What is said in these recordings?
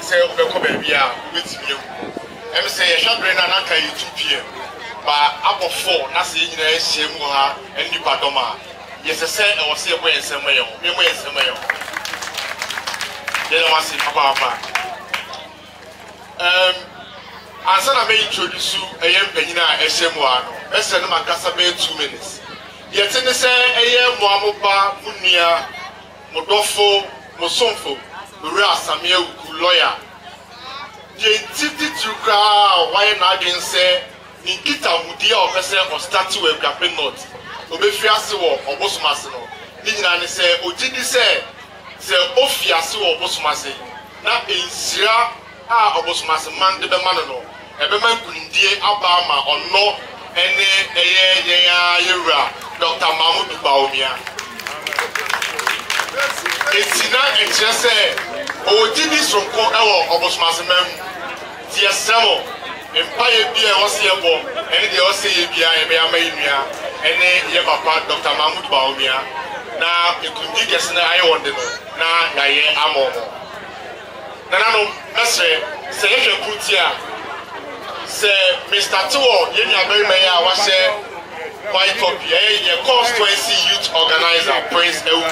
say obeko baby a obetimi em say ye hwabre na na kan 2 pm ba abo 4 na say nyina ehiem ho ha eni padoma yes say e wo say boy ensem yo me mo ensem yo ye na wasi papa answer na me introduce eyem panyina ehiem ho ano ese no makasa be 2 minutes yet ne say eyem mo amoba munia modofo mosomfo ura samia uku lawyer ye titi tuka why na again say ni kita mudi a opese o start we gape not obefiase wo obosomase no ni nyina ne say ogidi say ofiase wo obosomase na ensira a obosomase man de be man no ebe man kunindie aba ma onno ene eye yewura Dr. Mahmoud Baumia etina enchese ogidi sonko ewo obosomase man ti asemo empire bia wose ebo ene de wose ye bia e be amayinua ene ye papa Dr. Mahmoud Baumia na ekundi gesna aye wonde no na yaye amomo nanano mesre se ye hweputia se Mr. Tuwo ye nya beri me ya wase white copy ye constituency youth organizer Prince Ewu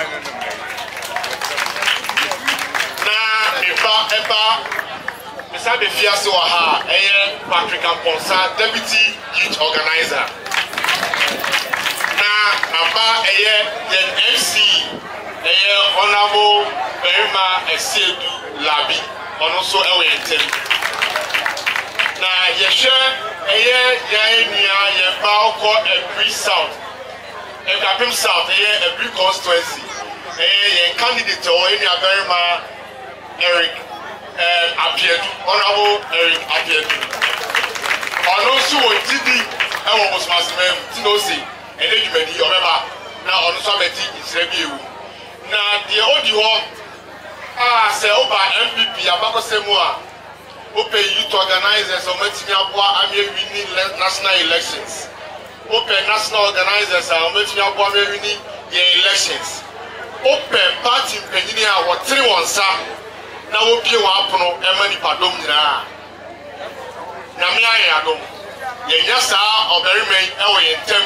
na eba Misabe Fiaso Waha, Patrick Amponsa, Deputy Youth Organizer. Aba the MC, Honorable Berima Esiedu Labi, and also Ewentem. Na Yeshe, Every South, Every South, every constituency, candidate or any Berima Eric. Honorable Eric Apiedu. Also, Didi, I was Masmem, Tinosi, and Edmedi, remember, now on Sabati is review. Now, the audio, say over MPP, Abako Semua, open youth organizers, or Metinabwa, I'm winning national elections. Open national organizers, or Metinabwa, winning the elections. Open party Peninia, what 3-1, sir. Na wo pie wa apono e mani padom nyina na me aye adom ye nya sa oberimen e wo yentem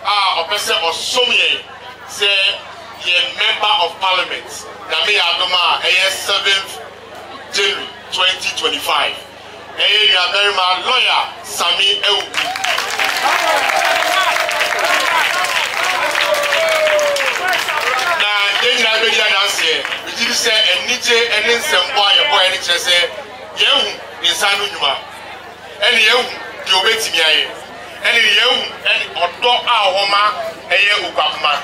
a opese osomye se ye member of parliament na me adom a 7th January 2025 ye aberima lawyer Sami Ewu na ye nyina be dia danse Did you say a niche and then some boy any chess? Yehu is Sanuma. And you, the Obetimia, and you, and Otto Ahoma, a year Ubama.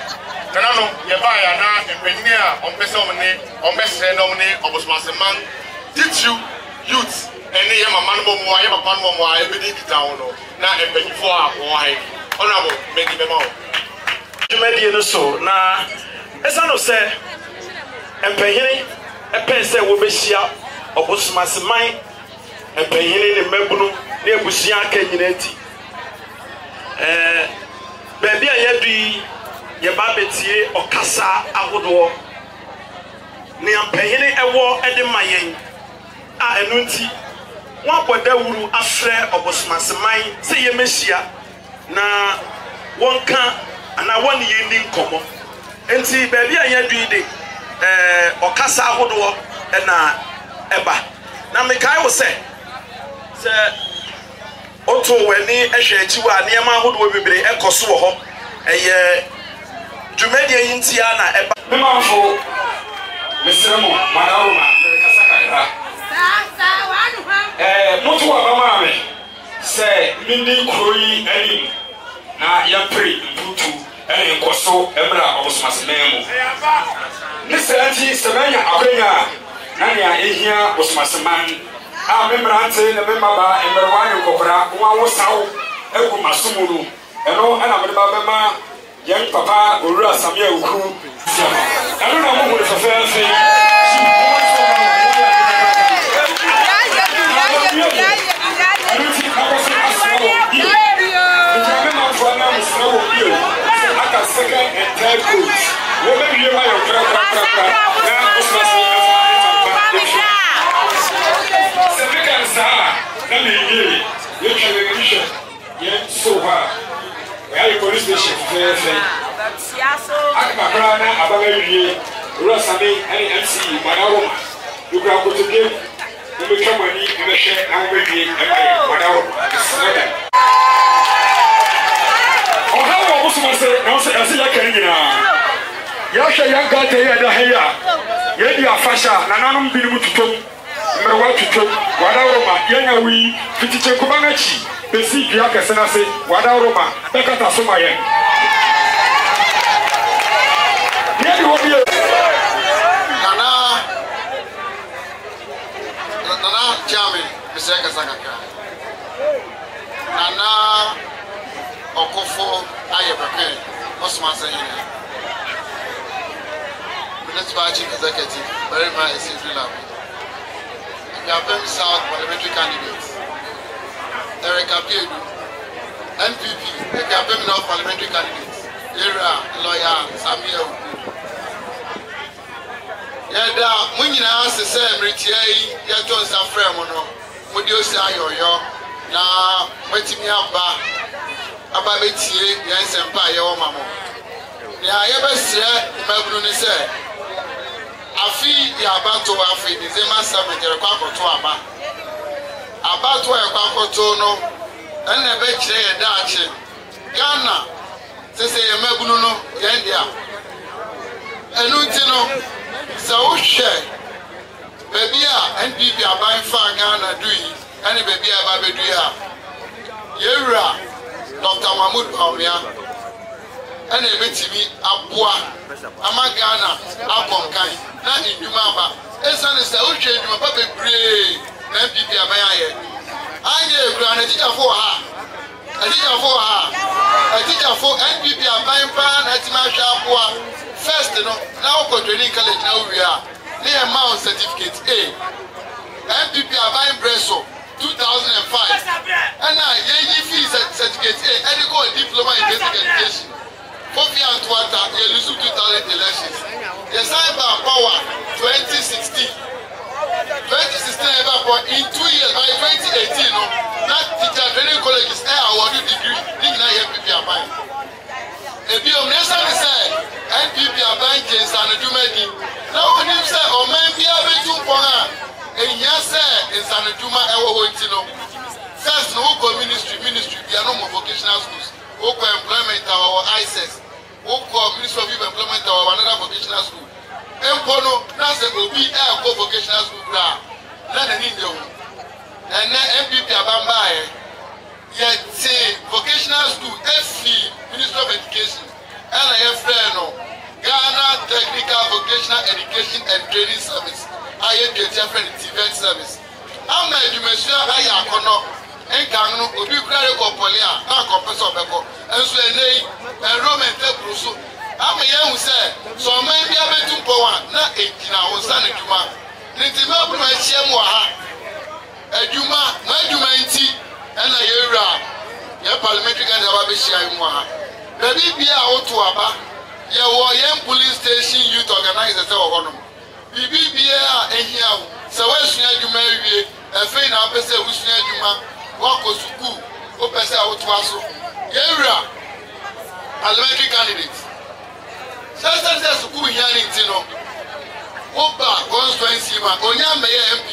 Canano, Yabaya, and Benia, on Besomene, on Bessenomene, on Bosmasaman. Did you, youth, and the Yamaman, why ever upon why every day down? Now, a penny for why. Honorable, make them out. You made the so now, as I say. Empehini epense wo behia obosumasiman empehini ne mabunu ne ebusia aka nyina nti baabi a yadui ye ba betie okasa ahodo ne empehini ewo ede mayen a enu nti won boda wuru afre obosumasiman se ye mehia na wonka ana won ye ni nkomo enti baabi a yadui de okasa ahodo na eba na mekai wo se oto wani ehwe achiwa na yema ahodo bebre ekoso wo ho eye dwumadi yintia na eba memamfo mesremo manaroma kasa kaira sa wanu ha moto wa mama me se mindi kroyi anim na ya pre mputu ene nkoso emra obosmasememu Nisanti Semenya Akwenya Nania ehia osmaseman a membrante na memaba emerwani kokora nwa wosaw egu masumuru eno ana medba bema yen papa owura Samia Ukuru eno na mo wo fefe second and third coach. Women, you are your fẹ́ẹ́fẹ́ akpakra na ababawie rosame ɛne mc madaroma dukura kotoke mbɛtwa mani mbɛhwɛ na mbɛwie ɛmɛ madaroma ɛsɛbɛ ɔha wɔ bosomase na ɔsɛ ɛsɛ yɛka nyinaa yɛhwɛ yɛn gata yi ɛda ha yi a yɛdi afahyɛ a nananom binom tutom mmerɛwa tutom wadaroma yɛnya wi fitikye nkɔba n'akyi besi dua kɛse n'ase wadaroma bɛkata so ma yɛn yɛdi wɔ bie nana jami mesɛ kasa kakra nana ɔkɔfo ayɛ bɛkɛ ɔsomasa nyina municipal chief executive Barima Esefiri Labi Yabem South parliamentary candidate Eric Abiedu NPP Yabem North parliamentary candidate area lawyer Samuel Yada munyina sese mritia yi yato nsafrɛ mo no modi osi ayoyo na matimi aba betie yɛn sempa yɛwɔ ma mo na yɛbɛsrɛ mabunu ne sɛ afi yabato afi December 7 jere kwa koto aba abato e kwa koto no ɛna be kyerɛ yɛ daache Ghana sese yɛ mabunu no yɛn dia ɛnu ti no sɛ wohwɛ baabi a NPP aban fa Ghana du yi ɛne baabi a aba bedu yi a yɛwura Dr. Mahmoud Bawumia ɛna ebetimi aboa ama Ghana akɔnkan na ndwuma aba esane sɛ wohwɛ ndwuma pa bebree na NPP aban ayɛ anyɛ ekura na tikyafo wɔ ha atikyafo NPP aban pa na ɛtumi ahwɛ aboa first no na wokɔ training college na wowie a ne yɛ ma wo certificate A NPP aban breso 2005 ɛna yɛyi fee certificate A ɛde kɔ diploma in basic education Kofi Antoata yɛlusu 2000 elections yɛsan ba power 2016 ɛba kɔ in 2 years by 2018 no na teacher training colleges award degree ne nyinaa yɛ NPP aban ebi omnesa ne sɛ NPP aban kyensane dwumadi na onim sɛ ɔman bia betu mpɔn a ehia sɛ nsane dwuma ɛwɔ hɔ nti no first no wokɔ ministry bia no mo vocational schools wokɔ employment our ISS wokɔ Ministry of Youth Employment our another vocational school empo no na sɛ obi ɛkɔ vocational school kra na nani ndewo ɛnɛ NPP aban baayɛ yɛte vocational school efi Ministry of Education ɛna yɛfrɛ no Ghana Technical Vocational Education and Training Service ayɛ duatia frɛ no TVET service ama adwumasua ayɛ akɔnɔ nkan no obi kura rekɔ pɔle a na akɔpɛ sɛ ɔbɛkɔ nso ɛnɛ yi enrollment ɛburu so ama yɛhu sɛ sɛ ɔman bi abɛtu mpɔn a na egyina wo nsa no dwuma ne nti mɛbunu ahyia mu wɔ ha adwuma mo adwuma nti ɛna yɛwura yɛ parliamentary candidate aba bɛhyia mu wɔ ha baabi bia a woto aba yɛwɔ yɛn police station youth organizer sɛ wɔ hɔnom biribi bia a ehia wo sɛ woasua adwuma awie afei na wopɛ sɛ wosua adwuma wakɔ sukuu wopɛ sɛ wotoa so yɛwura parliamentary candidate sɛ sukuu hia ne nti no woba constituency ma onya mmɛyɛ MP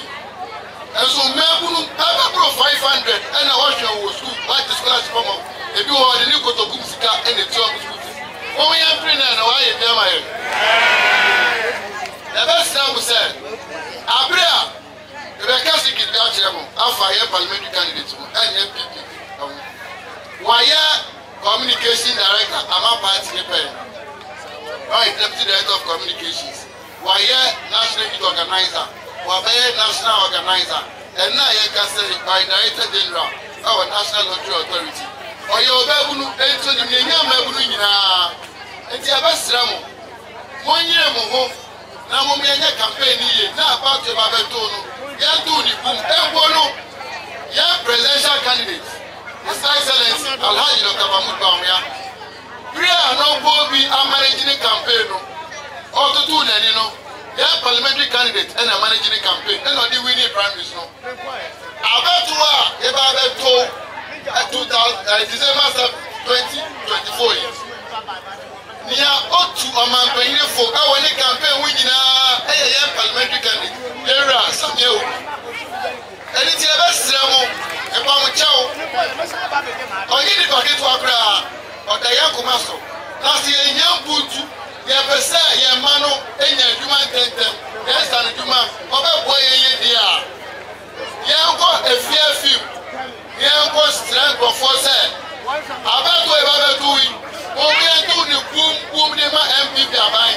ɛnso mmɛbunu ɛbɛboro 500 ɛna wɔhwɛ wɔ sukuu wagye scholarship fɔmɔ ebi wɔ ɔde ne kotokum sika ɛna etu ɔmo sukuu wɔn yɛ mpiri na wɔayɛ bi ama yɛ ɛbɛsira mo sɛ abere a ɛbɛka sikiri bi akyerɛ mo afa yɛ parliamentary candidate mo ɛnyɛ NPP ɛho wɔayɛ communication director ama party ne pɛn ɔyɛ deputy director of communications wɔayɛ national youth organizer wɔabɛyɛ national organizer ɛna yɛka sɛ ɔyɛ director general ɛwɔ national lottery authority ɔyɛ ɔbɛbunu ɛnso nim ne nyɛ mabunu nyinaa nti ɛbɛsira mo monyere mo ho na mo yɛnyɛ campaign yie na abato ba bɛto no yɛnto ne bum ɛbɔ no yɛ presidential candidate His Excellency Alhaji Dr. Mahmoud Bawumia bere a n'ɔbɔ bi amanaging campaign no ɔtoto n'ani no yɛ parliamentary candidate ɛna managing campaign ɛna ɔde winning primaries no abato a yɛba bɛto December 2024 yi Nia otu ọmọbìnrin fò ẹwọ ní campaign wí nyinaa ẹyẹ yẹn parliamentary candidate yẹn rà Samuel ẹni tí ẹ bẹ sira mu ẹ̀pọ̀ àwọn kyẹ́wò ọ̀yẹ́ ní bàkẹ́tù akora ọ̀dà yẹn kò má sọ láti yẹn yẹn buutu yẹn pẹ sẹ yẹn mma no ẹ̀yẹ adwuma ntẹ̀ntẹ̀m yẹn sàn adwuma ọbẹ̀ bọ̀ yẹn yẹn di a yẹn kọ́ efiẹ́fi yẹn kọ́ strength nkurɔfoɔ sɛ abɛto eba bɛto yi wɔn yɛn to ne kum ne ma MPP aban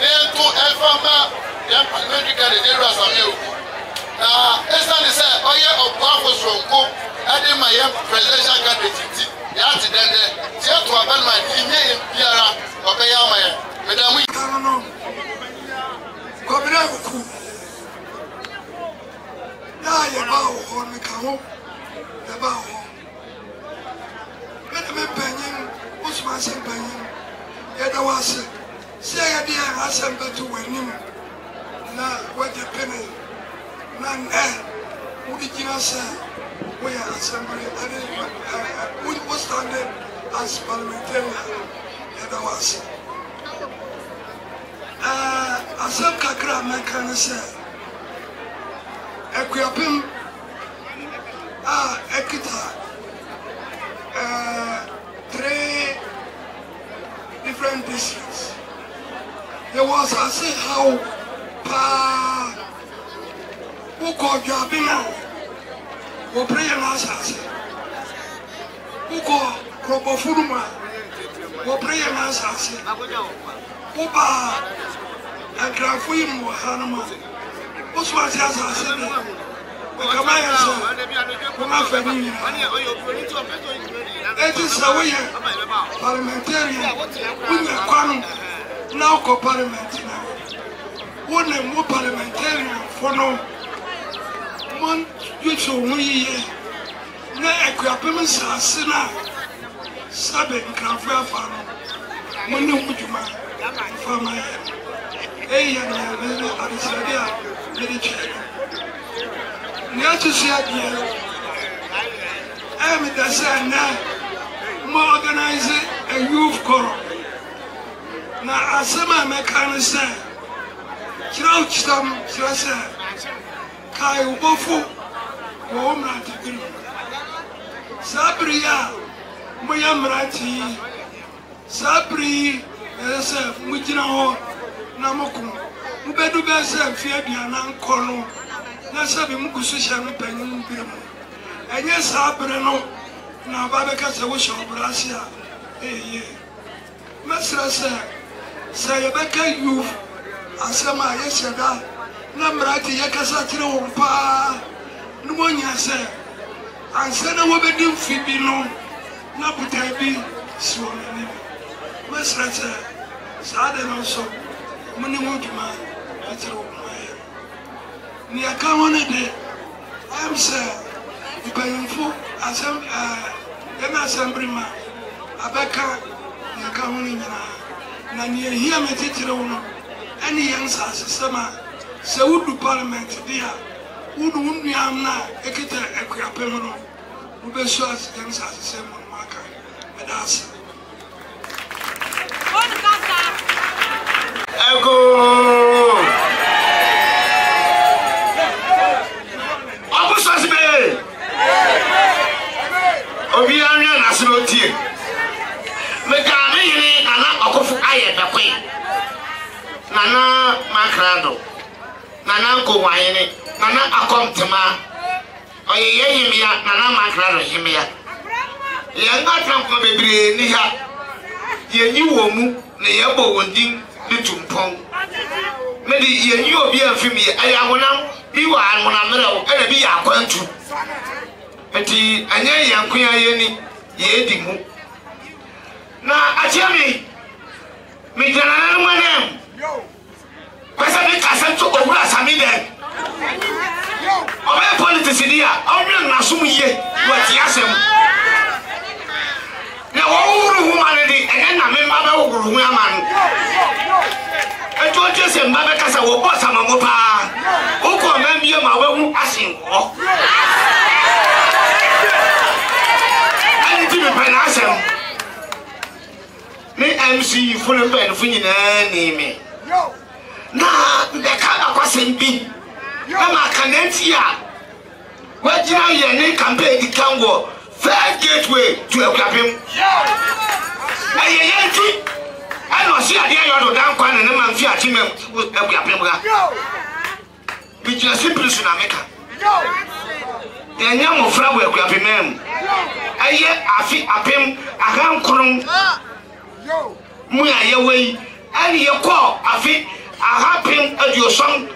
yɛn to ɛfa ma yɛn parliamentary candidate Ewura Samuel na esani sɛ ɔyɛ ɔbuafo soronko ɛde ma yɛn presidential candidate ti yɛate dɛndɛ tiɛ to abɛnuma yi nye yɛn biara ɔbɛyɛ ama yɛn mɛdamu yi. kano no kɔbina kuku naa yɛ ba wɔ hɔ ne ka ho yɛ ba wɔ hɔ. Me penyin Usman sen penyin ya da wase sai ya dia hasan batu wenim na wade pene na udi jina sa we are assembly and we was standing as parliamentarian ya da wase asam kakra man kan say ekuapem ekita 3 different districts. There was a say how who called Jabina who pray an assassin. Who called Krobofuruma who pray an assassin. Who and Grafuim were Hanama. What's what the assassin? It is a way parliamentarian when you come now co parliament now. One and more parliamentarian for no one you show me na equipment asina sabe nkrafo afano monne mujuma fama ya na arisadia very check. I'm the son now organizing a youth choir. Now, as some Americans say, crouch them, Kai Wofu, Woman to do. Sabria, Muyamrati, Sabri, as a Mujina Namoku, Ubedu Bessa, Fiabian, Kono. Na sabi muku social no panyin biram enye sabre no na baba ka se wo sho brasia masra se yebeka youth asema yeshada na mrati yakasa kire wo pa no monya se anse na wo bedim fibi no na butabi so ni masra se saade no so muni mo duma atiro ni akawone de am say ibayinfo asem ena assemblyma abeka ni akawone nyina na ni ehia metitire wono ene yensa sistema se wudu parliament dia wudu nnuam na ekita ekuapem no ubesu as yensa sistema maka medasa on kasa ego Obi anya na silotie mekane yini ana akofu aye dakwe nana makrado nana nko wayene nana akomtema oye yehimia nana makrado himia yenga trampo bebre ni ha yenyi wo mu ne yebo wondin ne tumpon me di yenyi obi afimi ayawonam bi wa anwona merawo ena bi yakwantu enti anye yankuya yeni yedi mu na achemi mi janana no manem kwesa bi kasanto owura samide obe politics dia onwe nasum ye wati asem na wo wuru hu manedi ene na me mba be wuru hu amanu eto jese mba be kasa wo boss amamo pa uko membie ma wehu asinko ani ti me penasem ni MC phone pen funyi na nime na de ka akwasembi na makanenti a wajina ye ne campaign di kango fair gateway to Akuapem ayeyenti ano si ade ayodo dan kwa na man fi atimem Akuapem ga bijina simple su na meka enya mo fra bo Akuapem aye afi apem ahankron mu ayewei ani ye ko afi ahapem adiosom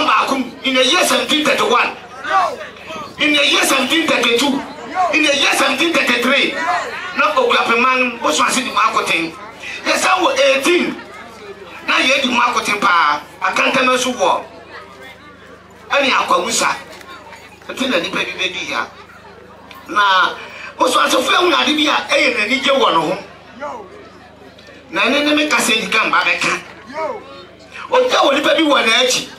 baakum in the year 1731 in the year 1732 in the year 1733 na Akuapem man bo so ase di makoten yesa wo 18 na ye di makoten pa akanta na so wo ani akwawusa tena ni pe bi di ya na oso asofo ehun ade bi a eye na ni je wo no ho na ne me kase di kan ba beka o ta wo ni pe bi wo na achi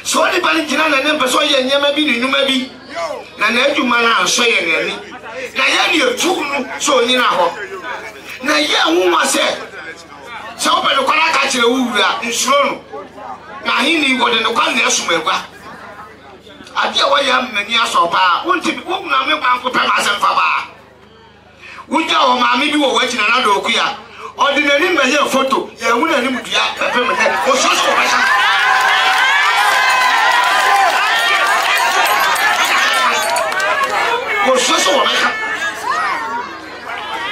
so ni ba ni jina na ne pe so ye nyema bi ni numa bi na na adwuma na so ye na ni na ye ni etu no so ni na ho na ye hu ma se so pe no kwara ka kire wuwura nsuro no na hini wo de no kwa na esumagwa ade a waya mani asopa wonti wo na me kwa nko pe ma se mfa ba wuja o ma me bi wo wachi na do okuya ordinary me ye photo ye hu na ni mudua pe me ne o so so ba sha o so so ba sha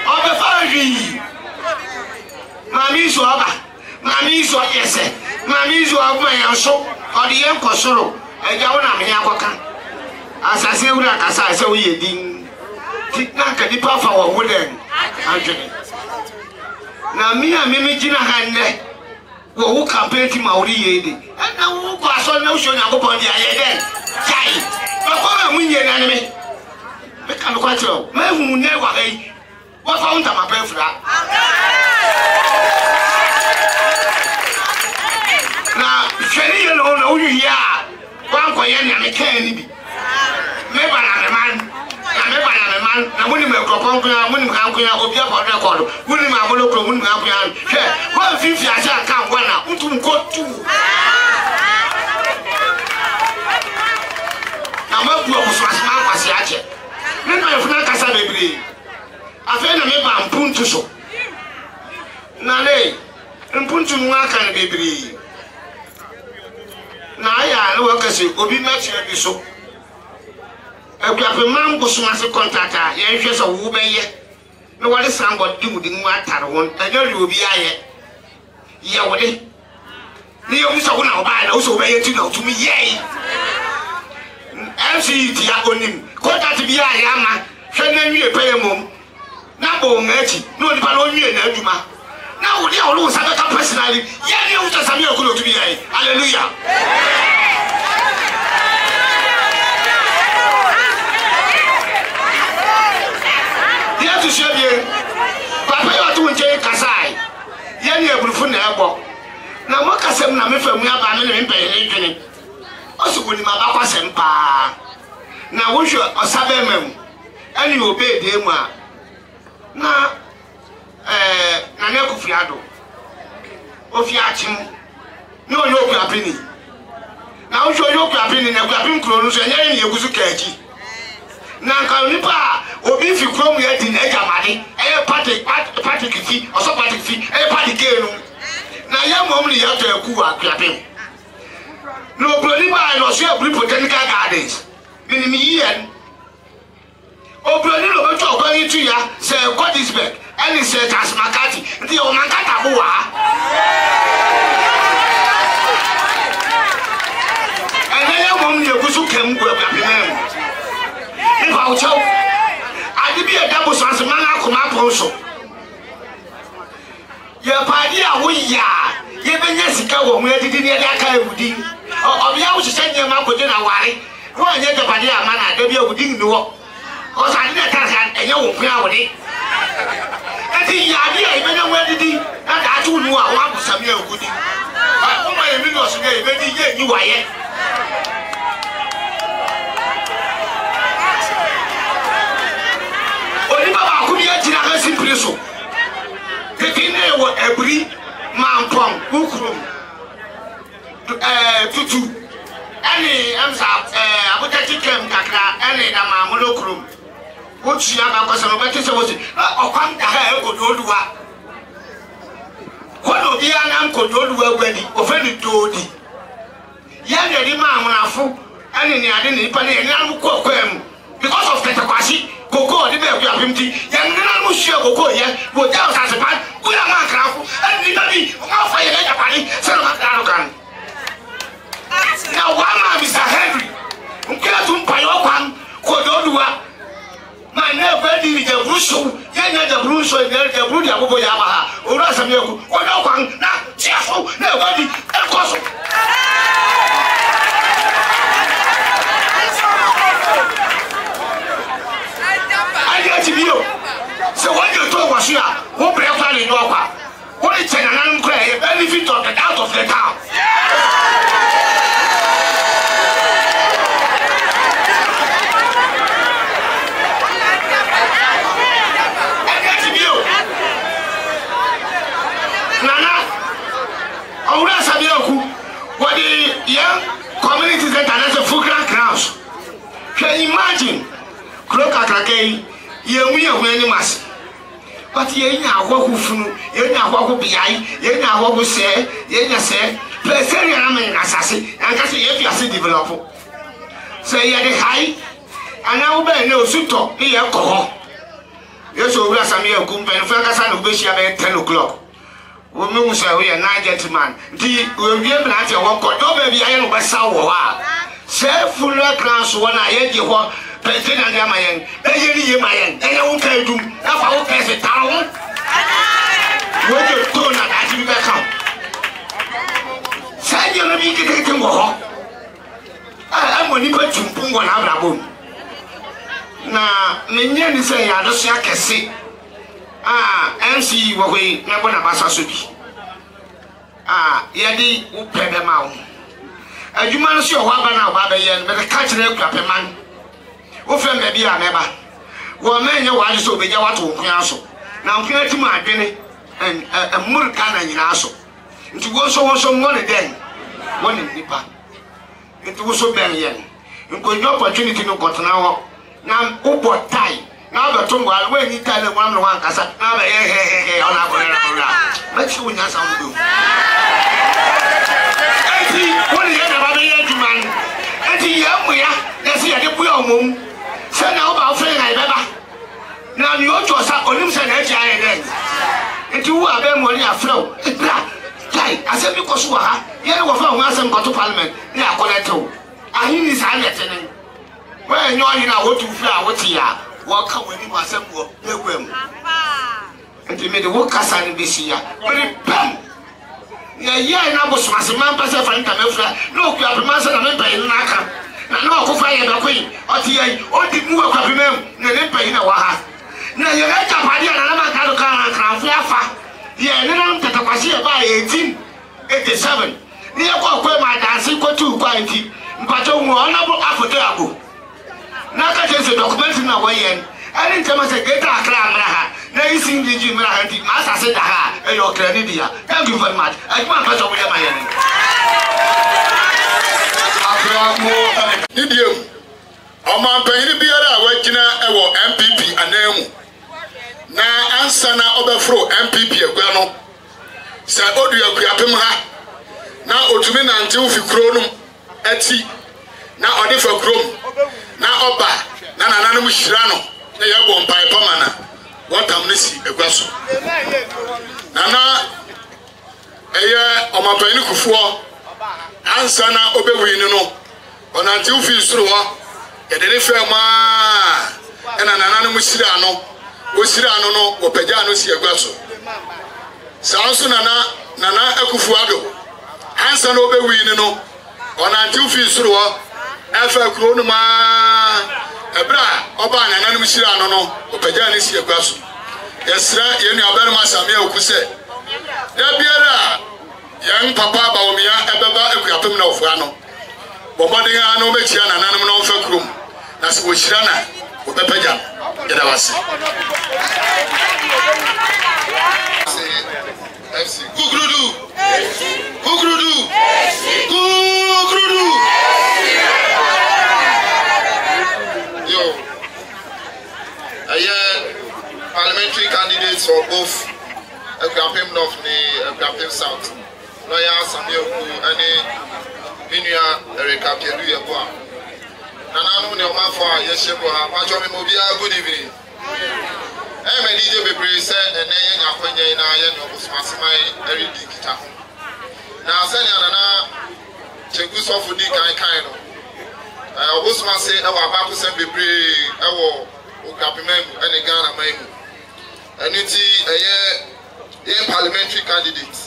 o be faji mami so aba mami so yese mami so aba yan so o de yen kosoro eja wona me akoka asase wura kasa ase wo yedin na ka dipa fa wo woden adwene na mi a me gina hanne wo campaign ti ma ori yede na wo ko aso na wo sho nya kopon dia yeden chai ko ma munye na ne me ka no kwa tro ma hu ne wa gai wo fa unta ma pe fura na sheri ye no na wo ya wanko ye na me kan ni bi me ba na man na muni me ko kon kun muni kan kun obi a ko record muni ma bolo ko muni kan kun he wa fifi asa kan wana untum ko tu na ma bu o so asma kwasi ache me na yefuna kasa bebre afa na me ba mpuntu so na le mpuntu nwa kan bebre na aya no wakase obi match bi so Akuapem man go so ase contract a ye hwe so wo beye no wale sango dimudi mu atare won anyori obi aye ye wode ni yo musa wo na oba na wo so beye ti na otumi ye MC ti akonim contract bi aye ama hwe na nwie peye mom na bo ngachi no ni pa no nwie na adwuma na wo de wo sa ka personally ye ni wo ta sami okulo otumi ye hallelujah to share bien papa yo to nche kasai ye ni ebulufu na ebo na mo kasem na me famu aba me ne mpe ne dwene osugo ni ma ba kwasem pa na wo hwe osabe mem ani obe de mu a na ne kufiado ofi achim ni onye Akuapem na wo hwe onye Akuapem na Akuapem kuro no so enye ni egusu kaji na nka nipa obi fi krom ye di na jamade party kifi oso party kifi party kenu na ya mom ni ya to eku Akuapem no broni ba no so ebri botanical gardens minimi yen obroni no be to ogbani tu ya se Godisberg and se Tasmakati ndi o mankata bo wa and ya mom ni egusu kem go Akuapem if I tell I did be a double sans man come up also. Your party are we ya, even Jessica when we did in the Aka Woody. Or the house send your mouth within a worry. Why yet the party man I don't be a wooding no. Because I didn't have a young prayer with it. I think the idea, even where did he? And I told you I want some young goodie. But all my amigos today, maybe you are yet. Only Baba could be a simple so. ɛwɔ abiri mampɔn ukurum tutu ɛne ɛmsa abotati kem kakra ɛne na maamulo kurum wotu ya ba kwasa no bɛte sɛ wosi ɔkwan da ha ɛkododuwa kono bia na nkododuwa gwadi ofeni doodi yɛde di maamunafo ɛne ne ade ne nipa ne yɛnena no kɔkɔɛ mu because of tɛtɛkwasi koko ɔde bɛɛ kuyapem ti yɛnena no hyia koko yɛ wɔgya ɔsase pa woyɛ ma nkrafo ɛne nipa bi ɔmafa yɛ n'agyapade sɛ no makra no kan na wama Mr. Henry nkira tu mpae ɔkwan kododuwa ma ne kwadi ni jabru show yɛnya jabru show ne jabru di abobo ya ba ha owura asɛm yɛ ku kodo kwan na tiafo na kwadi ɛkɔso so when you talk was here, who break down in your car? What is an cry? Benefit of the out of the town. I get you. Nana, I would ask you what the young community center as a full grand crowds. Can you imagine? Krokakake, you any mass. But ye na who funu, ye na who be I, ye na who say, ye na say, play serious assassin, and that's if you see develop. Say ye the high, and now be no suito, be alcohol. Yes, over some year, Kumpen, Ferguson, of Bishop at 10 o'clock. Women say we are 9 gentlemen. The will be able to walk, don't be iron by Sawa. Say full class one I had you what. President Yamayan, Ayani Yamayan, and I won't tell you, that's how pass a town. What you do not actually back up. Say you're making more. I'm going to put you one out of boom. Now, Minion is saying, I don't see I can see. MC, what we never have should be. Yadi, who pay them out. And you manage your Wabana Babayan, but the catch them up a man. Often maybe a member. Well, men, you are so big, you want to cancel. Now, here to my penny and a Murkana in Asso. It was also money then. One in Nipa. It was so bad yen. You could no opportunity no got now. Now, Upo tie. Now the tongue while when you tell the 1 Casa. Now, hey, on our let's see what you sound do. What is it about the young man? And the young we are, let's see a good moon. Send out our friend I remember. Now you ought to have on him send a giant. And you are very money a flow. It's black. I said because you are, you have found some got to parliament. They are connected. I mean, it's a letting. Well, you know what to fly, what you are. Walk up with him as some work. And you made the work as I be here. Very bam. Yeah, and I was my man, Pastor Frank, no, you have a master of member in Naka. No, who fired the queen, or the move of Capimum, Nepa in a Waha. Now you like a party and another Kaluka, Flafa. Yeah, and then I was here by 1887. Near my dancing for 2 quality, but honorable Afro. Now that is a document in a way. I didn't tell myself, get a clam. Now you sing the Jim Rahanti, as I said, and your Claridia. Thank you very much. I want to go my Idiom, Oman Penny Biara, Wakina, Ewo, MPP, and Nemu. Now, answer now overthrow MPP, a guano. Say, Odio Piapimha. Now, Otumina until Fikronum, Eti. Now, Odi for Chrome. Now, Oba, Nana Shirano, the Yabon Pipamana. What amnesty, a grasso. Nana, Oman Penny Kufu. Answer now, Obewino. On until you through a fair man and an anonymous Sirano, Osirano, or Pejano Siagasso. Sounds Nana Ekufuado. Answer no Bewino on until you through a Cronuma Ebra, Oban, and anonymous Sirano, or Pejani Siagasso. Yes, sir, you know very much. Samia Kuse. There be a young papa Baumia, Ebaba, Equiapim of Rano. Bombarding our no Mechian and animal of room. That's what Shirana with the Peja. Get us. Grapim North ne Grapim South. Lawyer Samuel Ku ane Minua Erika Pielu Yeboa. Nana no ma for yeshebo ha. Pacho me mo bia good evening. Me DJ bebre se ene ye nyakwanya na ye no busmasemai eri di kita ho. Na se nya nana chegu sofu di kan no. Obusman say e wa ba ko se bebre e wo Grapimem ene Ghana maimu. Aniti ye parliamentary candidate.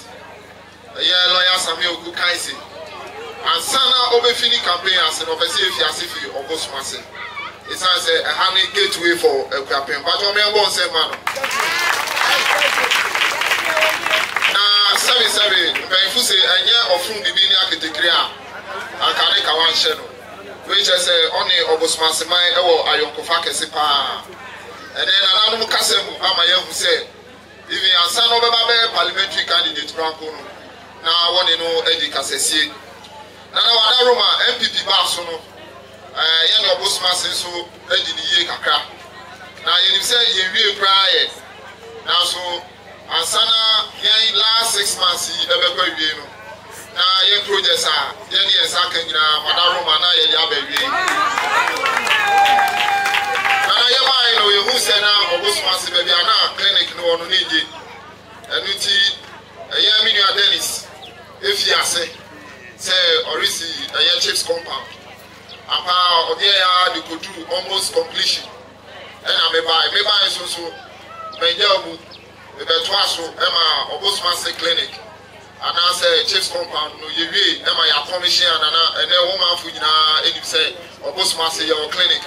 Lawyer Samuel Ku Kaisi. And Sana Obefini campaign as an officer if you are safe or Bosmase. It's a honey gateway for a campaign. But on my own say, man. Now, 77, if you say a year of from the Bini architect, I can make a one channel. Which I say only Obosmase, my Ayokofaka Sipa. And then another Casem, Amaya who said, if you are son of a parliamentary candidate, Rankono. Now, one you know, Eddie Cassesi. Now, I Roma, MPP Barsono, Yan Obosmas, so Eddie the Yaka. Now, you say you will cry. Now, so, and Sana, last 6 months, he ever go you. Now, your projects are, Yanni and Sakan, Madame Roma, Yababy. Now, I know you who said now, Obosmas, baby, clinic, no one need it. And Yamina Dennis. If you say Orisi a chief's compound, about they could do almost completion. And I may buy so Benjamu, the Betwaso, Emma, Obosmase Clinic, and I say chief's compound, no, you be Emma, your commission, and a woman for you, and you say Obosmase, your clinic,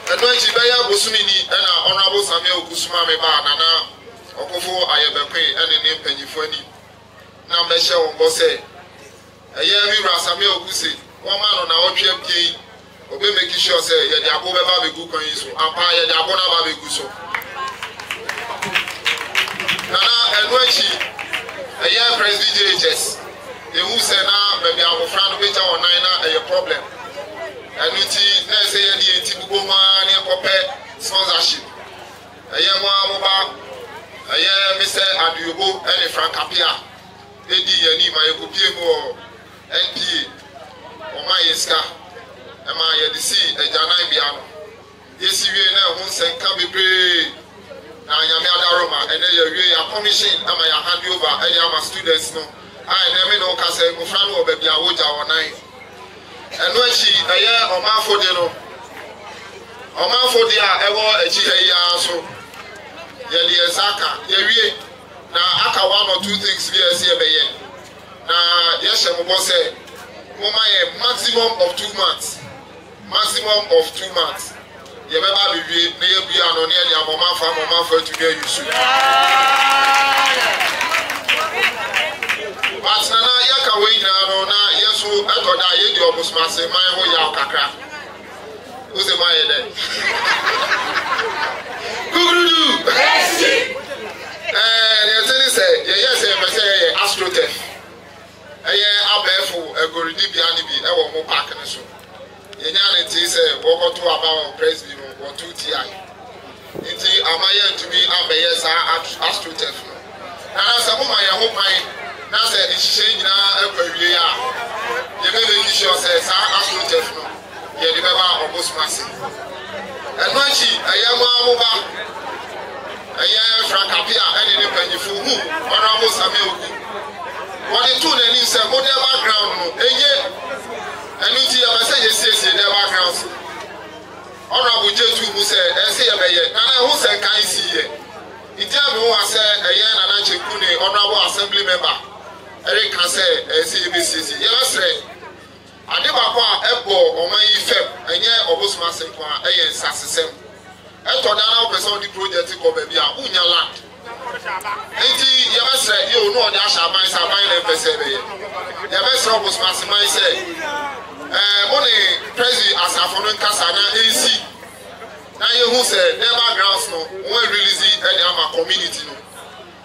and when she bear Bosumini and Honorable Samuel Kusuma Meba, Nana. Okofo ayebekwe ene ne mpanyifo ani na mbehye won bo se eye mi rasame okuse won ma no na otwe pie obe make sure say ye de abo beba begu kwan yi so apa ye de abo na ba begu so nana enwachi eye president JHS e hu se na be bia wofra no beja onan na eye problem anuti na se ye de enti bugo ma ne kope sponsorship eye mo amoba Mr. Aduyobo and Frank Apia, Eddie Yanni, my Kupimo, NPA, or my Eska, and my DC, a Janai Biano. Yes, you know, once and can be brave. Now, Yamada Roma, and then you're commission, and my hand over, and my students know. I never know, Casa Mufano, baby, I would our nine. And when she, a year or man for dinner, or man for the ever a chia so. Yeli Saka, Yewie. Now, aka 1 or 2 things we see here. Now, yes, I will say, maximum of 2 months. Maximum of 2 months. You never be near on nearly a moment for to get you soon. But Nana Yaka way now, yes, who I thought I had your boss, my whole Yakaka. Who's the my head? Yes, I say AstroTurf. Abefo Goridi Bianibi, I will pack and so. Yanity say, walk to about Presby or 2 TI. Inti Amaya to me, AstroTurf. And as a woman, I hope my Nasa is changing every year. You may make sure says AstroTurf. You remember almost massive. And when she, a young woman, a young Frank Apia, and in a penny for who, Honorable Samuel. What the two then is a model background, a year, and you see a message in their backgrounds. Honorable J2 who said, and say a mayor, and I who said, can see it. In time who I said, a young and I check Honorable Assembly member, Eric can say, and CBCC. Yes, Adebakwa ebo oman ifem enye obosmasen kwa eye nsasesem eto da na person di project ko bia unya land enti ye besre ye onu ode asha ban sa ban na pese be ye besre obosmasen man say money prezi asafo no nkasa na AC na ye hu say the backgrounds no we release e dey am community no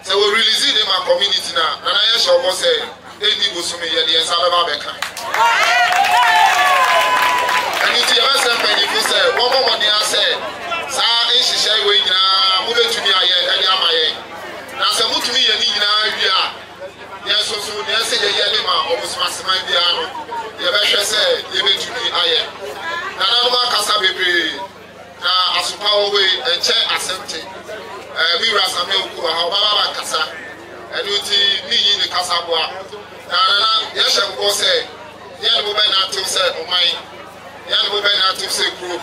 say we release them a community na ye show go say Edi Bosumi ye dey nsabeba beka and it is a penny for say, one more money I said, Sa, she say, we move to me. aseman biara no yɛbɛhwɛ sɛ yɛbɛtumi ayɛ nananom akasa bebree na asopa wɔ wei nkyɛ asɛmte mi wura Samuel Okuwa ha ɔbaba bakasa ɛno nti ne yi ne kasa boa na nana yɛhyɛ nkɔ sɛ yɛne mo bɛnantew sɛ ɔman yɛne mo bɛnantew sɛ kuro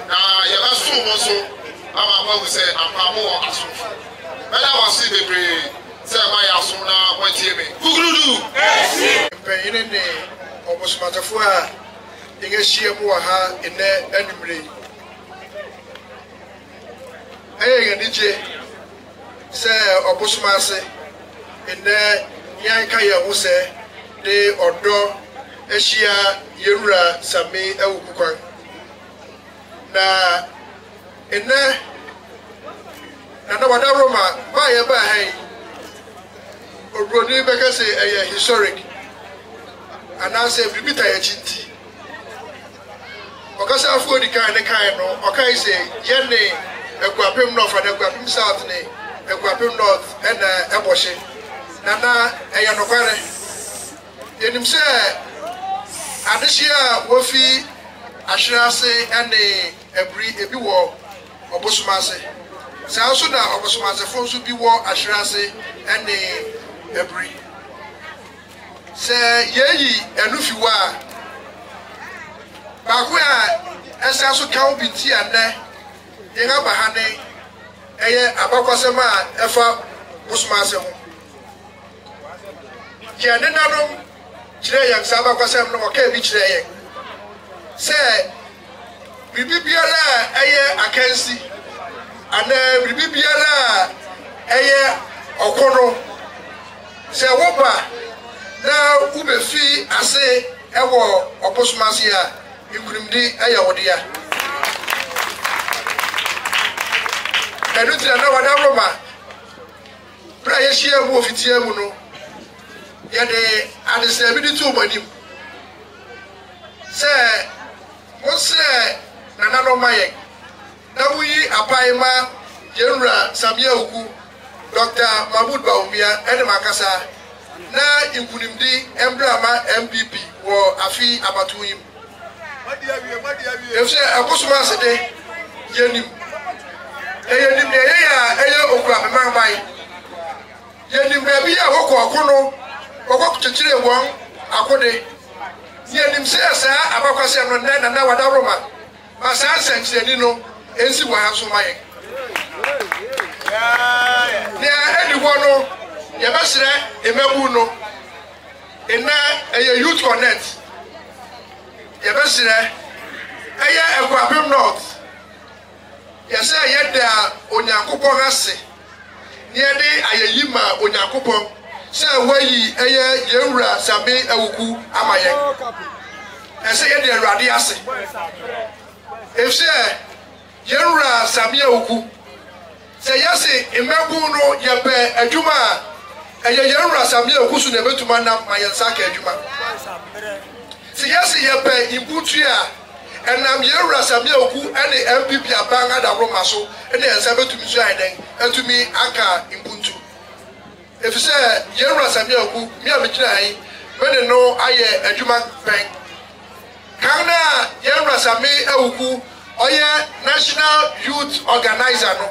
na yɛbɛsom mo nso ama moahu sɛ ampa mo wɔ asomfo mɛda wase bebree sɛ ma yɛ asom na moatie me kukurudu mpanyini ne ɔbosomatafo a yɛahyia mu wɔ ha nnɛ anwummere yi ɛyɛ yɛn anigye sɛ ɔbosom ase nnɛ yɛanka yɛn ho sɛ de ɔdɔ ahyia yɛwura Same Awuku kwan na nnɛ Nana Wada Roma ba yɛba ha yi obroni bɛka sɛ ɛyɛ historic anaasɛ biribi ta yɛkyi nti ɔkasa afuo di kan ne kan no ɔkae sɛ yɛne Akuapem North and Akuapem South ne Akuapem North ɛna ɛbɔhye nana ɛyɛ nokware yɛnim sɛ adehyia a wɔfi ahwere ase ɛne abiri ebi wɔ ɔbosom ase saa nso na ɔbosom asefo nso bi wɔ ahwere ase ɛne abiri sɛ yɛyi ɛnu fi wɔ a baako a ɛsa so ka wo bi nti anɛ yɛn aba ha ne ɛyɛ abakwasɛm a ɛfa bosom ase ho yɛn nenanom kyerɛ yɛn saa abakwasɛm no wɔka bi kyerɛ yɛn sɛ biribi biara a ɛyɛ akansi anaa biribi biara a ɛyɛ ɔko no sɛ woba na wobɛfi ase ɛwɔ ɔbosom ase a nkunimdi ɛyɛ wo dea ɛno nti Nana Wada Roma bere a yɛhyia mu ofitia mu no yɛde adesrɛ bi de to ɔmo anim sɛ mosrɛ nananom ma yɛn na moyi apae ma yɛwura Same Awuku Dr. Mahmoud Bawumia ɛne makasa na nkunimdi ɛmbrɛ ma MPP wɔ afi abato yi mu ɛfisɛ ɛbosom ase de yɛnim yɛnim ne ɛyɛ a ɛyɛ Okuapem aban yɛnim baabi a wɔkɔ ɔko no wɔkɔ kyekyere wɔn akode yɛnim sɛ saa abakwasɛm no nnɛ Nana Wada Roma ma saa nsɛnkyerɛni no ɛnsi wɔ ha nso ma yɛn nea ɛdi hɔ no yɛbɛsrɛ mmɛbu no ɛna ɛyɛ Youth Connect yɛbɛsrɛ ɛyɛ Akuapem North yɛsɛ yɛda Onyankopɔn ase ne yɛde ayɛyi ma Onyankopɔn sɛ wayi ɛyɛ yɛwura Same Awuku ama yɛn ɛsɛ yɛde Awurade ase ɛfisɛ yɛwura Same Awuku sɛ yɛse mmɛbu no yɛpɛ adwuma a ɛyɛ yɛwura Same Awuku so na ɛbɛtuma nam ma yɛn nsa ka adwuma sɛ yɛse yɛpɛ imputu a ɛnam yɛwura Same Awuku ɛne MPP aban Ada Roma so ɛne ɛnsa bɛtumi so ayɛ dɛn ɛtumi aka imputu ɛfisɛ yɛwura Same Awuku mi a mekyerɛ yi mene no ayɛ adwuma pɛn kan na yɛwura Same Awuku ɔyɛ National Youth Organizer no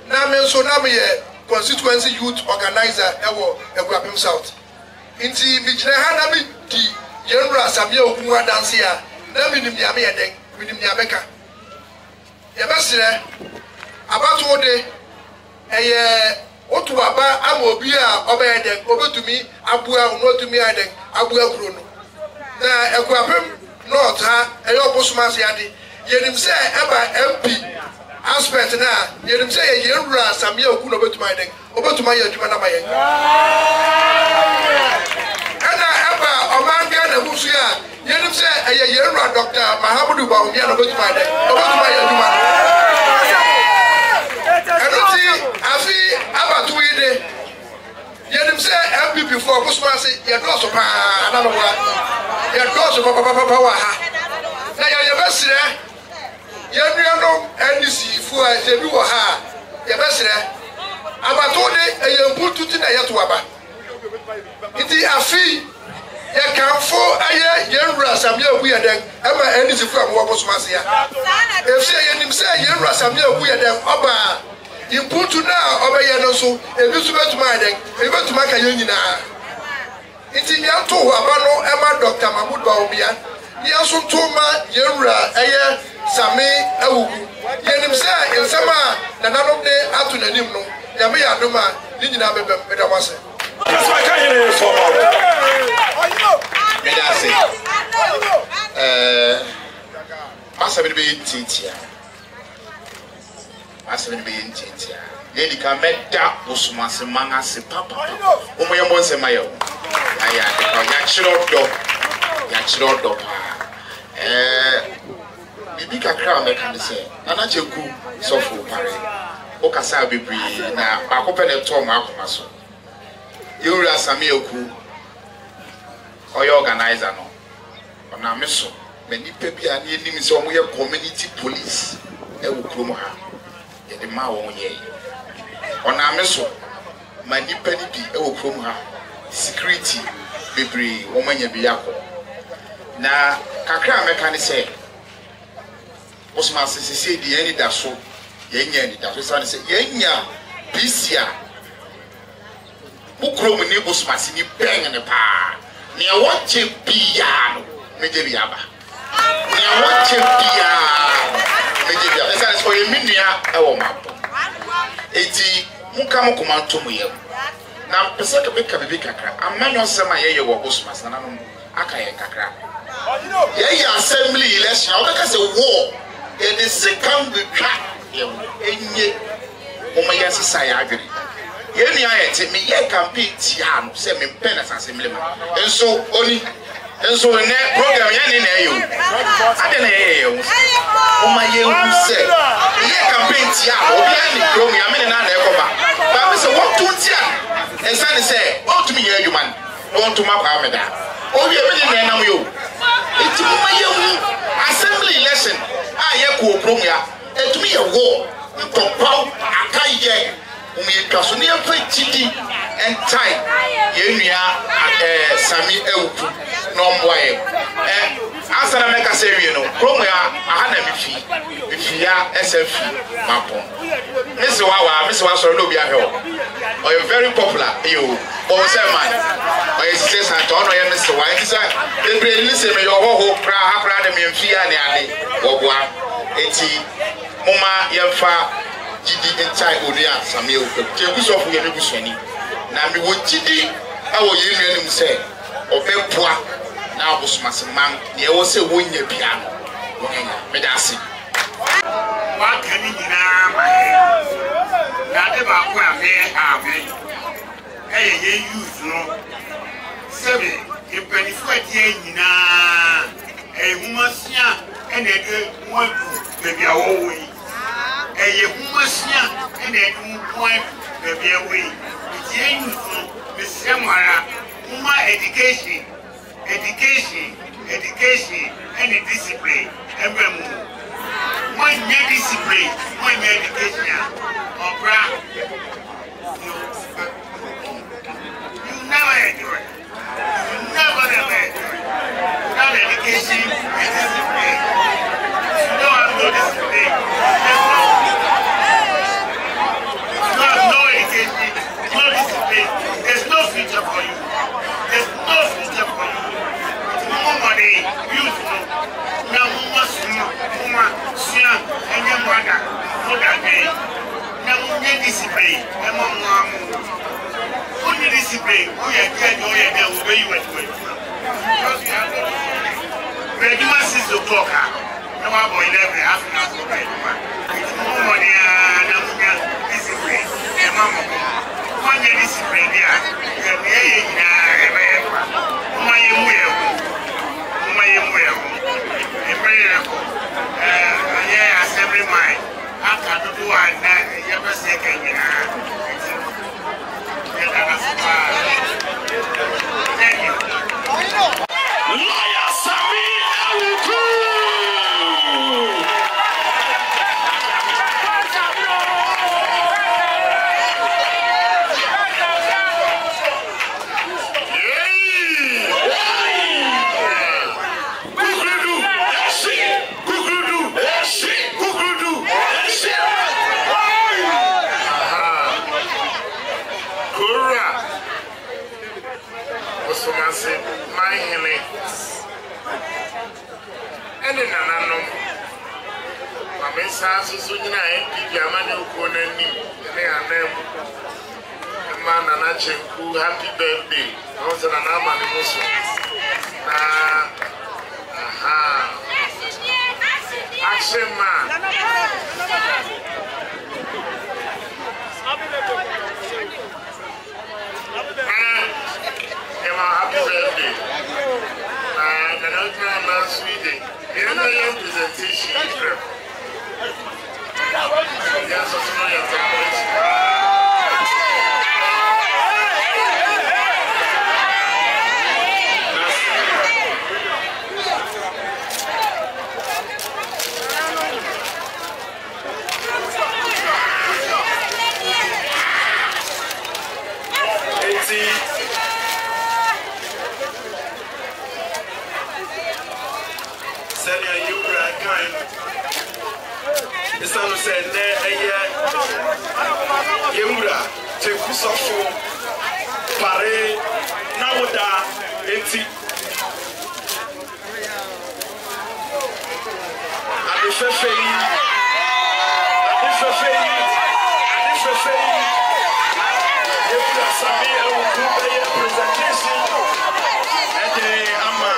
na me nso na meyɛ Constituency Youth Organizer ɛwɔ Akuapem South nti mekyerɛ ha na me di yɛwura Same Awuku adanse a na menim nea meyɛ dɛn menim nea bɛka yɛbɛserɛ abato de ɛyɛ otu aba ama obi a ɔbɛyɛ dɛn obɛtumi aboa ɔno otumi ayɛ dɛn aboa kuro no na Akuapem North ha ɛyɛ ɔbosom ase ade yɛnim sɛ ɛba MP aspect na yɛnim sɛ yɛwura Same Awuku na obɛtumi ayɛ dɛn obɛtumi ayɛ adwuma na ma yɛn ɛna ɛba ɔman Ghana mu so a yɛnim sɛ ɛyɛ yɛwura Dr. Mahmoud Bawumia na obɛtumi ayɛ dɛn obɛtumi ayɛ adwuma ɛno ti afi abato yi de yɛnim sɛ MPP fo ɔbosom ase yɛdɔɔso paa ananoboa yɛdɔɔso papapapa wɔ ha na yɛbɛserɛ yɛnuanom NDC fo a yɛbi wɔ ha a yɛbɛserɛ abato de ɛyɛ mputu ti na yɛto aba nti afi ya kanfo aye yenwura samia ogu ya den ema enisifu amwo bosomase ya efie yenim se yenwura samia ogu ya den oba imputu na obeye no so ebisu betuma den ebetuma ka yenyina iti ya to abano ema Dr. Mahmoud Bawumia ya so toma yenwura aye sami awugu yenim se ensema na nanom de atu nanim no ya me ya doma ni nyina bebem bedawase Medase. Masa bi be tintia. Masa bi be tintia. Yedi ka meda osumase manga se papa. Omo yembo se mayo. Aya de ya chiro do pa. Bibi kakra me kan se. Nana cheku sofu pare. O kasa bibri na akope ne to ma akoma so. Yura sami oku. Oyo organizer no. Ona meso. Many people are needing some community police. E wo krom ha. Ye de ma won ye. Ona meso. Many people bi e wo krom ha. Security bebre wo manya bi yakọ. Na kakra meka ne say. Osman sisi di eni da so. Ye nya ni da so san say ye nya PCA. Bukrom ni Osman sini beng ne pa. Ni awoche bia no meje biaba. Ni awoche bia meje bia. Esa so ye minua e wo mapo. Eti muka mo komanto mo yem. Na pese ke beka bibi kakra. Amanyo sema ye wo Osmas na no aka ye kakra. Ye assembly election o ka se war. Ye the second we track ye enye o ma ye sesa ya adwere. Ye ni ayete me ye campaign tia no se me pen as assembly man. Enso oni enso ne program ya ni na eyo. Ade na ye yo. O ma ye hu se ye campaign tia obi ani krom ya me na na ekoba. Ba me se what to tia. Ensa ni se o to me ye human. Won to ma kwa me da. O bi e me ni na nam yo. Enti mo ma ye hu assembly election a ye ko krom ya. Etumi ye wo. Ntopau akaye. Umiyetwaso ne yɛmfa chidi entai yenua sami ewuku no mboaye asana meka sewie no kromo ya aha na mifi ya SF mapo mesi wa so no bi ahwe o you very popular you o say man o you say sant ono ye mesi wa enti say ebre ni se me yo ho pra ha pra de memfi ya ne ade wo boa enti moma yɛmfa Jidi entai oria Samuel Kebusofu ye nebusoni na mi wo jidi awo ye nua nim se obepua na abosomase man ye wo se wonya bia no wonya medase wa kani nyina ma na de ba ko ave ye use no sebe e planifu atie nyina humasia ene de mo bebi awo yi eye humasia ene du point bebi awo yi tie use me semara huma education and discipline embremu when you discipline when you education obra you never enjoy you never enjoy that education and discipline you don't have no discipline you have no education no discipline there's no future for you there's no future for you money use na muma sia enye mwada moda be na munye discipline e mo nwamu only discipline o ye ke o ye de o be you at way ready ma 6 o'clock na wa boy 11 half an hour be mo money na munye discipline e mo money discipline dia e ye na e be mo ye mu ye assembly mind. I can't do thank you. Lawyer Sami Awuku. Sansu Sunina NPP Amani Ukonani, Name Man and Achenku, happy birthday. I was an Amani Musu. Action man. Happy birthday. And another man, Sweden. Another presentation. Yes, Some said, Yemura, Tekusofo, Pare, Nawada, Eti. Adifefei, Yemura Sami, presentation, and Ama,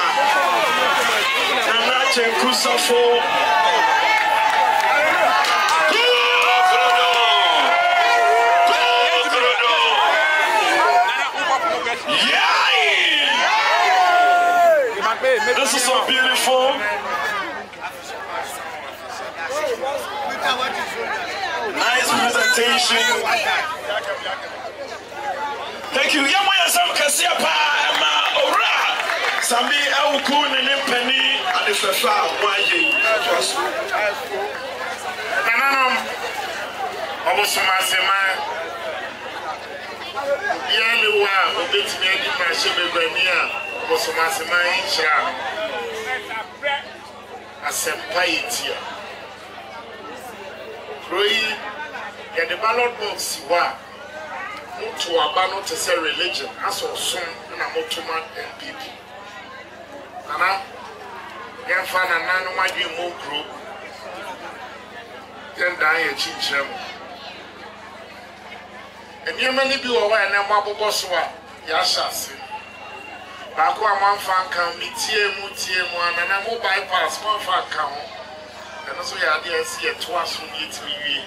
Nana Tekusofo. This is so beautiful. Nice presentation. Thank you. Yamoya Sam Kasiapa Emma Ora. Sami Elkun and Penny at the Fefa Waye. Nananum Obosumasema Yaluwa Obetimi Edima Shebebania Obosumasema Incha Asempayetia Roy ya the ballot box wa Mutu Abano to say religion as or soon na Motuma NPP Nana Yanfana Nano Madi Mo group then die a chinchem. And you many be aware and a mabble bosswa, Yashas. Bakwa man fan can meet TM1 and a mobile pass one fan count. And also, I didn't see a twice from you to me.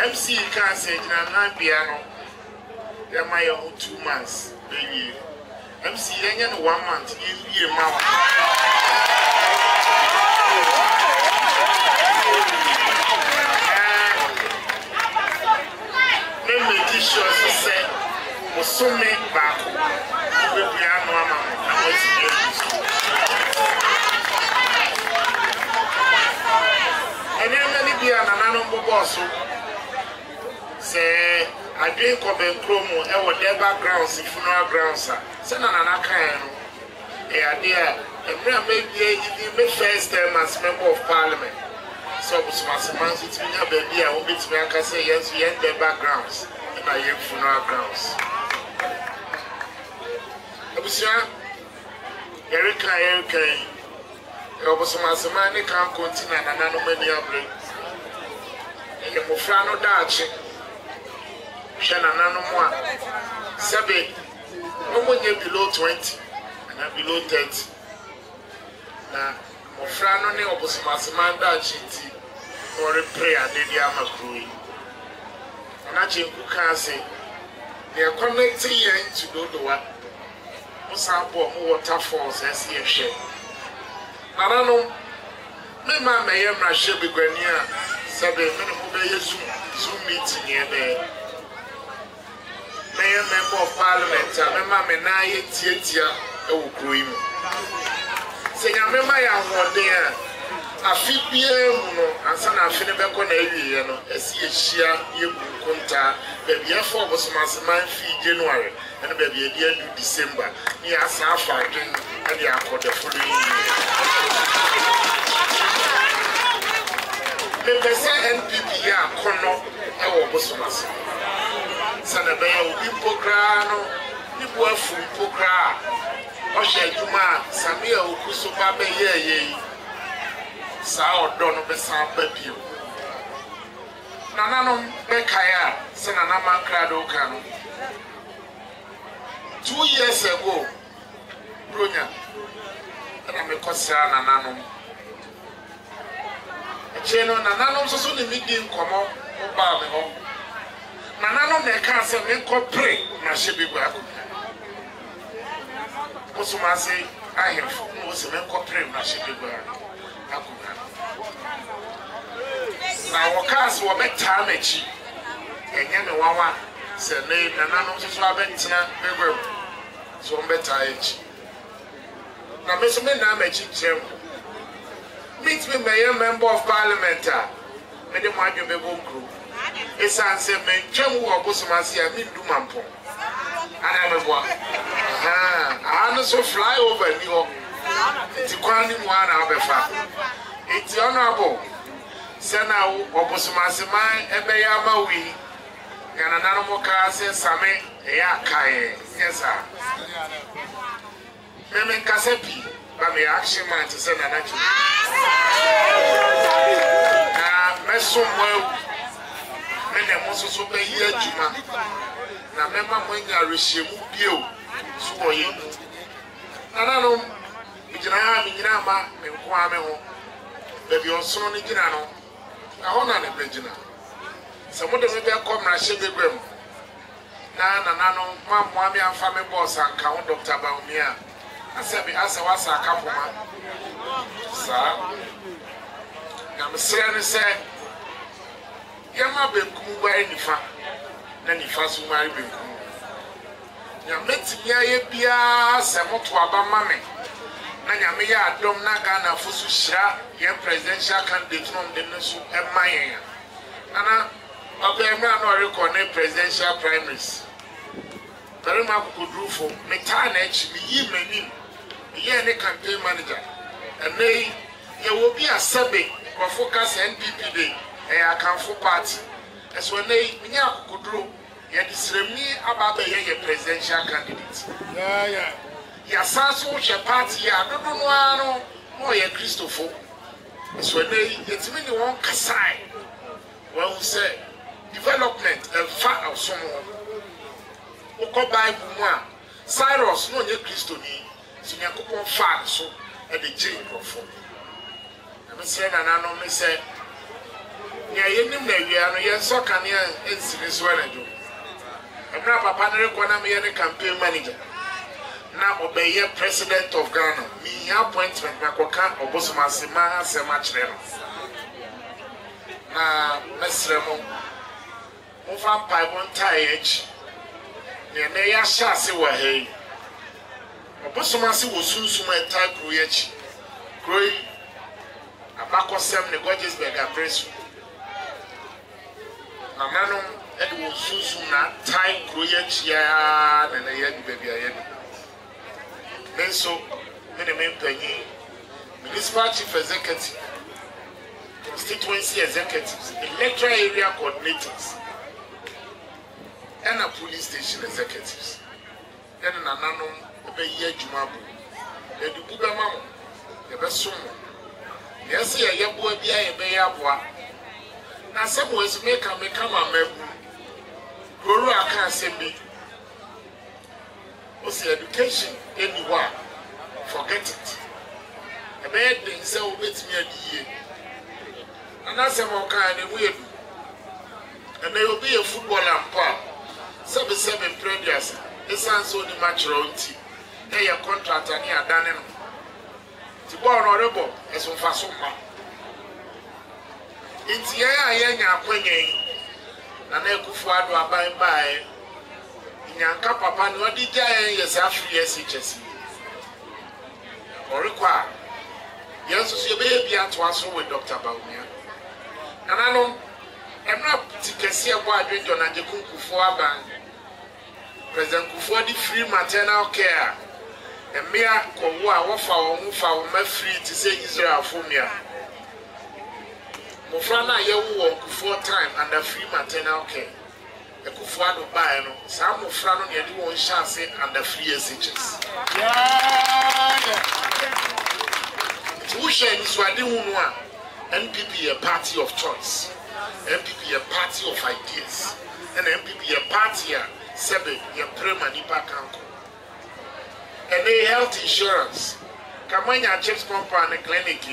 MC can't say, I'm piano. They're my own 2 months, baby. MC, and 1 month, you be a mouth. Make sure to say, Musome Baku, we are normal. And then many be an animal boss. Say, I drink of a chromo, our dead backgrounds, funeral grounds. Send an anakano. A idea, and maybe first time as member of parliament. So, Musman, it's been a baby, I will be to make us say, yes, we end the backgrounds. I am funeral grounds. Abusia, Erika, Obosumasema can't continue and another many of them. And the Mufrano Dachi, Shana Nanomoa, Sabe, no one below 20 and I'm below 30. Now, Mufrano ne Obosumasema Dachi, or a prayer, they are my crew. And I can say they are connecting here to do the what Musampo waterfalls as he share. I don't know. My mamma, I am not sure because near 7 minutes Zoom meeting here there. Mayor member of parliament, I remember Menai Tietia, oh, Green. Say, I remember I was there. I feel and son of Finneback on a year, you conta, baby, a 4 was my fee January, and baby, a year to December. Yes, I find and you are for the following year. Maybe say NPP, Cono, our Bosmas. Sanabaya, Pocrano, you were full Pocra, Osha Juma, Samia, Kusuba, ye. saa ɔdɔ no bɛsan ba bio nananom bɛkae a sɛ nanama nkrado ka no 2 years ago bronya ɛna mekɔsra nananom ɛkyɛ no nananom nso so ne medi nkɔmmɔ wobaa me hɔ nananom na ɛka sɛ menkɔpere na hyɛ bi gu akonnwa wosoma ase ahemfo na wo sɛ menkɔpere na hyɛ bi gu akonnwa na wɔkaa sɛ wɔbɛtaa m'akyi ɛnyɛ me wawa sɛ ne nananom nso so abɛntena bɛguam sɛ wɔmbɛtaa akyi na me so menaa m'akyi kyerɛ mu meet me mayor member of parliament a me de mo adwo bebo nkro esan se me twam wo obosoma se a me nduma mpo ana me boa no so fly over ni ho ti kwan ni mo ana obefa eti honorable se na wo obosoma se man ebe ya ma wi yana nanu mo ka se same e ya kae yesa me nkasapi ba me action man to say na nachi na meso mo me ne mo so be yi adwuma na me ma mo nya rehyiemu bio so oyi nanano gina ha mi gina ma me nko ame ho be bi onso no gina no na ho na ne be gina se mo de me be komra hye begwam na nanano ma mo ame amfa me boss anka ho Dr. Baumia asabi asa wasa akapoma sa na mesere ne se yama benkum gwa enifa na nifa so mari benkum ya metimi aye bia se moto aba mame na nyame ya adom na Ghana fosu hira ye presidential candidate no de ne so emayen ana abemra no record ne presidential primaries very ma kukodrufo meta na echi mi yi manim ye ne campaign manager and they ye will be a sabe or focus NPP day a canfo party as when they nya kudro ye disremi ababa ye presidential candidate ya sanso che party ya dodo no ano no ye Christopher as when they etimi ni won kasai when we say development and far of someone oko Bible mu a Cyrus no ye Christo ni sinya kopon fa so e de je profo na se na nano me se nya yenim na wia no ye so kanea ensini so na jo ebra papa ne rekọ na me ye ne campaign manager na obeye president of Ghana mi appointment na koka obosoma se ma se ma kire no na mesre mo fa pai bon tai echi ne ya sha se wa hei obosoma se wo sunsuma eta kro ya chi kroi abakosem ne Gorgeousburg apresu na nanom ede wo sunsum na tai kro ya chi ya na ya di bebia ya ni menso me mempanyi municipal chief executive constituency executives electoral area coordinators and a police station executives then nananom be ye adwuma bu e du be ma mo e be som yes ye yebo bia ye be ya boa na semo esu me ka ma mabu goro aka asembi o say education anywhere forget it e be den se o betimi adiye na semo ka ne mu edu e be obi e footballer mpa seven previous esanso ni matchro nti e ya contract ani adane no ti ball no rebo eso fa so ma nti ya nya akwanyen na na ekufu ado aban bae nyanka papa ni odi jae yes afri yes chesi orikwa yeso so be bia to aso with Dr. Baumia nanano emra tikesi ebo adwenjo na je kunkufu aban President Kufuor di free maternal care emia kowo a wo fa wo fa wo ma free ti say Israel fomia mofra na ye wo Kufuor time under free maternal care e Kufuor do buy no sa mofra no ne de won chance under free SHS wo share ni so ade hu no a NPP a party of choice, NPP a party of ideas, and NPP a party sebe a prema nipa kanko. And they health insurance. Kamanya chips company clinic.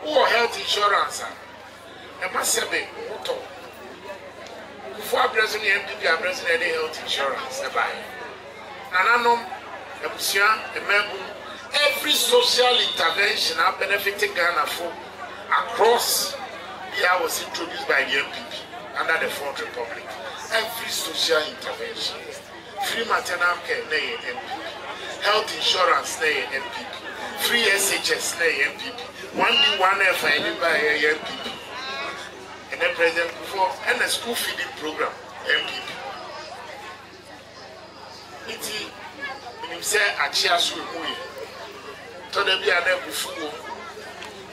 Who health insurance? And my sebe moto. Before president MPP, I'm president health insurance. Nanano, every social intervention I benefited Ghana for across the year was introduced by the MPP under the Fourth Republic. Every social intervention, free maternal care, MPP, health insurance, MPP, free SHS, MPP, 1D1F, MPP, and then President before, and a school feeding program, MPP. Iti say achia so emuye to da bia na bufuwo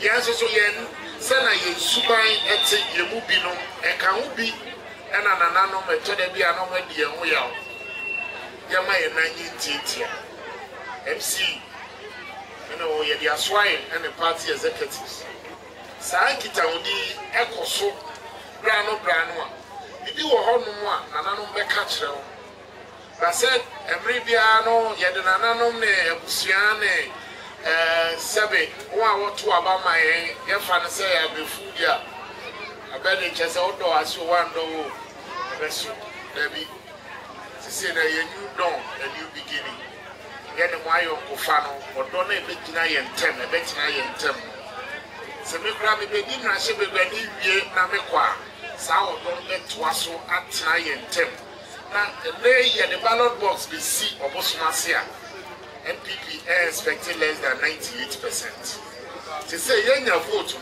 yen so yen se na ye suban ete ye mu bi no e ka hu bi na nana no me to da bia no ma di e hu ya ya ma ye na nyi tietia MC o ye dia swai and the party executives sa kita odi ekoso brano a bibi wo hono a nana no be ka kire wo. I said, every piano, yet another Busiane, Sabe, one or two about my fan say I be food. I bet it just outdoor as you want to bless you, Debbie. To say that a new dawn, a new beginning. Get a wire of Fano, or don't a bit nigh and 10, a bit nigh and 10. So make Rabbi begin and ship a baby, Namekwa, Sao don't let Twasso at 9 and 10. The ballot box we see Obosumasia NPP expecting less than 98%. To say you vote,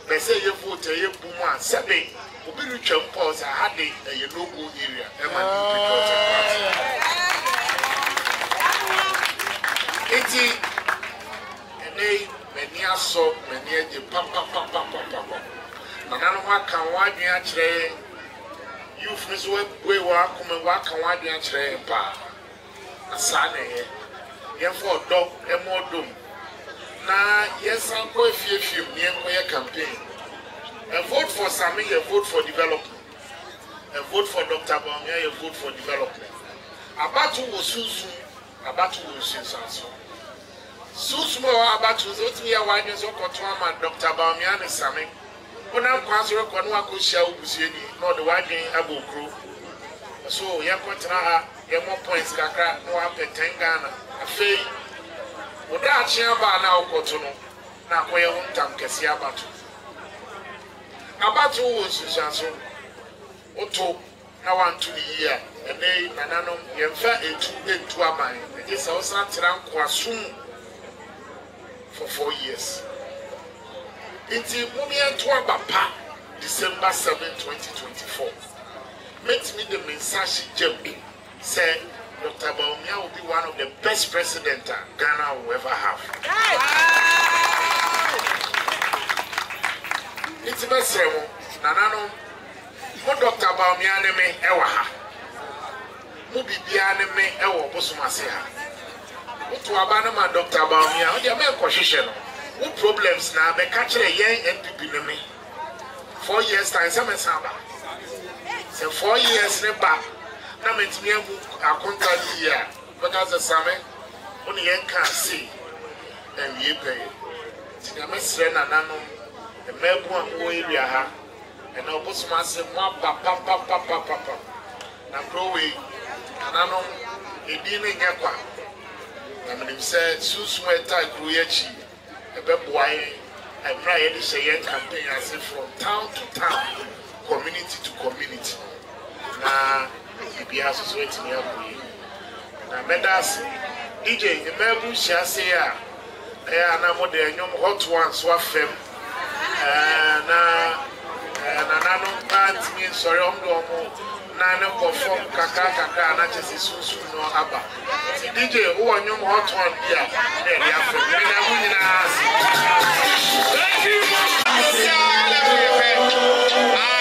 they say you vote a Buma, Sabe, Obiru Champos, I had a local area, and they many so many the papa. Nanama can wide me you friends we walk and walk and wide and pa. A son, yen for dog and more doom. Now, yes, I'm going if you near campaign. A vote for Sami, a vote for development. A vote for Dr. Baumia, a vote for development. A battle was soon, a battle was soon. Soon more about to me a wide as Dr. Baumia and Sami. When I'm considering one could share with not the wide Abu Crew. So, young Quantana, you more points, Kaka, no up at Tangana, a fee. Without Chiaba now, Cotono, now where one time Cassia Batu. Abatu was Susanso. Otto, now on to the year, and they, Nanano, Yemfa, and two a mine. It is also Quasum for 4 years. It's a Mumia Tuabapa, December 7, 2024. Met me the message Jembi said Dr. Baumia will be one of the best presidents Ghana will ever have. It's a best sermon. Nanano, what Dr. Baumia name Ewaha. Mubibia name Ewa Bosumasia. What to Abanama Dr. Baumia, what your main question? What problems now? Be catching a young NPP name. 4 years time, some samba. So 4 years ne back. Now means me a contract here because the summer only young can see and we pay. See, I'm a strain and I know the Melbourne area ha and I was massive papa. Now grow away and I know a dinner yakwa. I mean, said, Suswe Tai Gruyachi. A boy, and Brian is a young campaign as if from town to town, community to community. Now, if you have to wait me up with you. Now, Medas, DJ, the Melbourne shall say, they are now more than young hot ones who are fem. And another part means sorry, Nana perform kaka and just is soon no abba. DJ who are young hot one here, they are from Thank you.